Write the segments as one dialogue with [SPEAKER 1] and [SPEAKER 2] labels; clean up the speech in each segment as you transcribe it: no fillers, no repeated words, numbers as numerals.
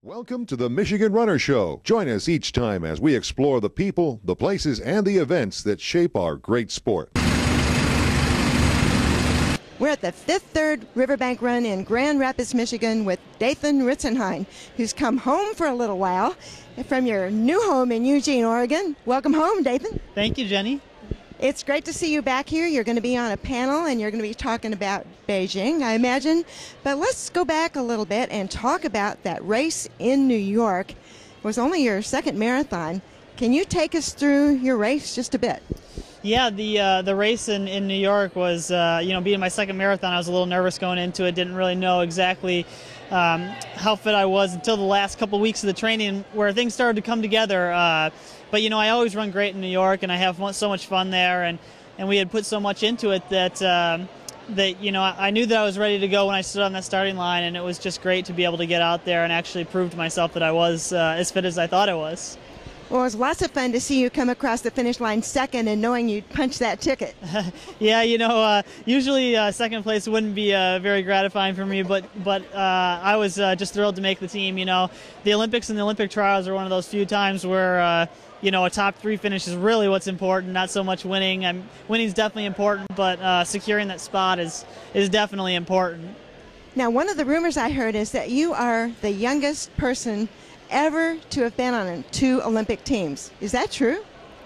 [SPEAKER 1] Welcome to the Michigan Runner Show. Join us each time as we explore the people, the places, and the events that shape our great sport.
[SPEAKER 2] We're at the Fifth Third Riverbank Run in Grand Rapids, Michigan with Dathan Ritzenhein, who's come home for a little while from your new home in Eugene, Oregon. Welcome home, Dathan.
[SPEAKER 3] Thank you, Jenny.
[SPEAKER 2] It's great to see you back here. You're going to be on a panel and you're going to be talking about Beijing, I imagine. But let's go back a little bit and talk about that race in New York. It was only your second marathon. Can you take us through your race just a bit?
[SPEAKER 3] Yeah, the race in New York was, being my second marathon, I was a little nervous going into it. Didn't really know exactly how fit I was until the last couple weeks of the training where things started to come together. But, I always run great in New York, and I have so much fun there. And we had put so much into it that I knew that I was ready to go when I stood on that starting line, and it was just great to be able to get out there and actually prove to myself that I was as fit as I thought I was.
[SPEAKER 2] Well, it was lots of fun to see you come across the finish line second and knowing you'd punch that ticket.
[SPEAKER 3] Yeah, usually second place wouldn't be very gratifying for me, but I was just thrilled to make the team. The Olympics and the Olympic trials are one of those few times where a top three finish is really what's important, not so much winning. Winning's definitely important, but securing that spot is definitely important.
[SPEAKER 2] Now, one of the rumors I heard is that you are the youngest person ever to have been on two Olympic teams. Is that true?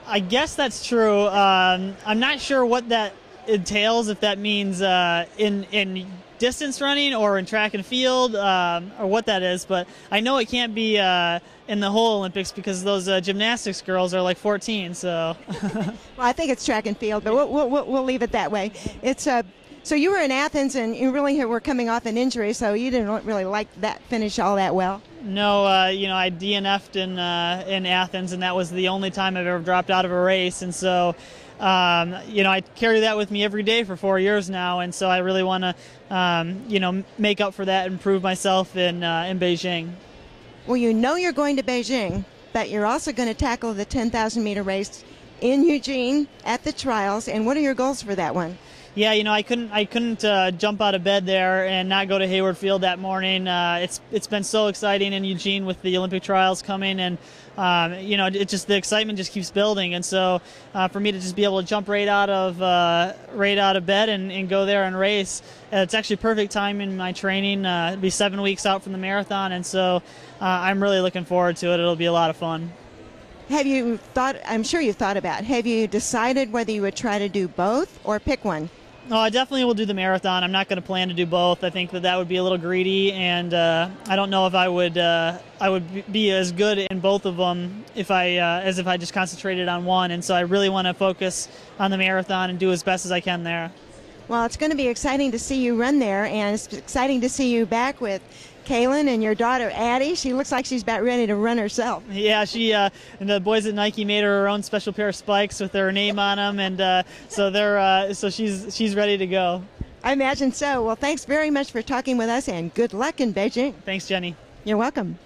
[SPEAKER 3] I guess that's true. I'm not sure what that entails, if that means in distance running or in track and field or what that is, but I know it can't be in the whole Olympics because those gymnastics girls are like 14. So,
[SPEAKER 2] well, I think it's track and field, but we'll leave it that way. It's so you were in Athens and you really were coming off an injury, so you didn't really like that finish all that well.
[SPEAKER 3] No, I DNF'd in Athens, and that was the only time I've ever dropped out of a race, and so. I carry that with me every day for 4 years now, and so I really want to, make up for that and prove myself in Beijing.
[SPEAKER 2] Well, you're going to Beijing, but you're also going to tackle the 10,000-meter race in Eugene at the trials. And what are your goals for that one?
[SPEAKER 3] Yeah, I couldn't jump out of bed there and not go to Hayward Field that morning. It's been so exciting in Eugene with the Olympic trials coming, and the excitement just keeps building. And so for me to just be able to jump right out of bed and go there and race, it's actually perfect time in my training. It'll be 7 weeks out from the marathon, and so I'm really looking forward to it. It'll be a lot of fun.
[SPEAKER 2] Have you have you decided whether you would try to do both or pick one?
[SPEAKER 3] Oh, I definitely will do the marathon. I'm not going to plan to do both. I think that would be a little greedy, and I don't know if I would be as good in both of them as if I just concentrated on one. And so I really want to focus on the marathon and do as best as I can there.
[SPEAKER 2] Well, it's going to be exciting to see you run there, and it's exciting to see you back with Kaylin and your daughter Addie. She looks like she's about ready to run herself.
[SPEAKER 3] Yeah, she and the boys at Nike made her own special pair of spikes with her name on them, and so she's ready to go.
[SPEAKER 2] I imagine so. Well, thanks very much for talking with us, and good luck in Beijing.
[SPEAKER 3] Thanks, Jenny.
[SPEAKER 2] You're welcome.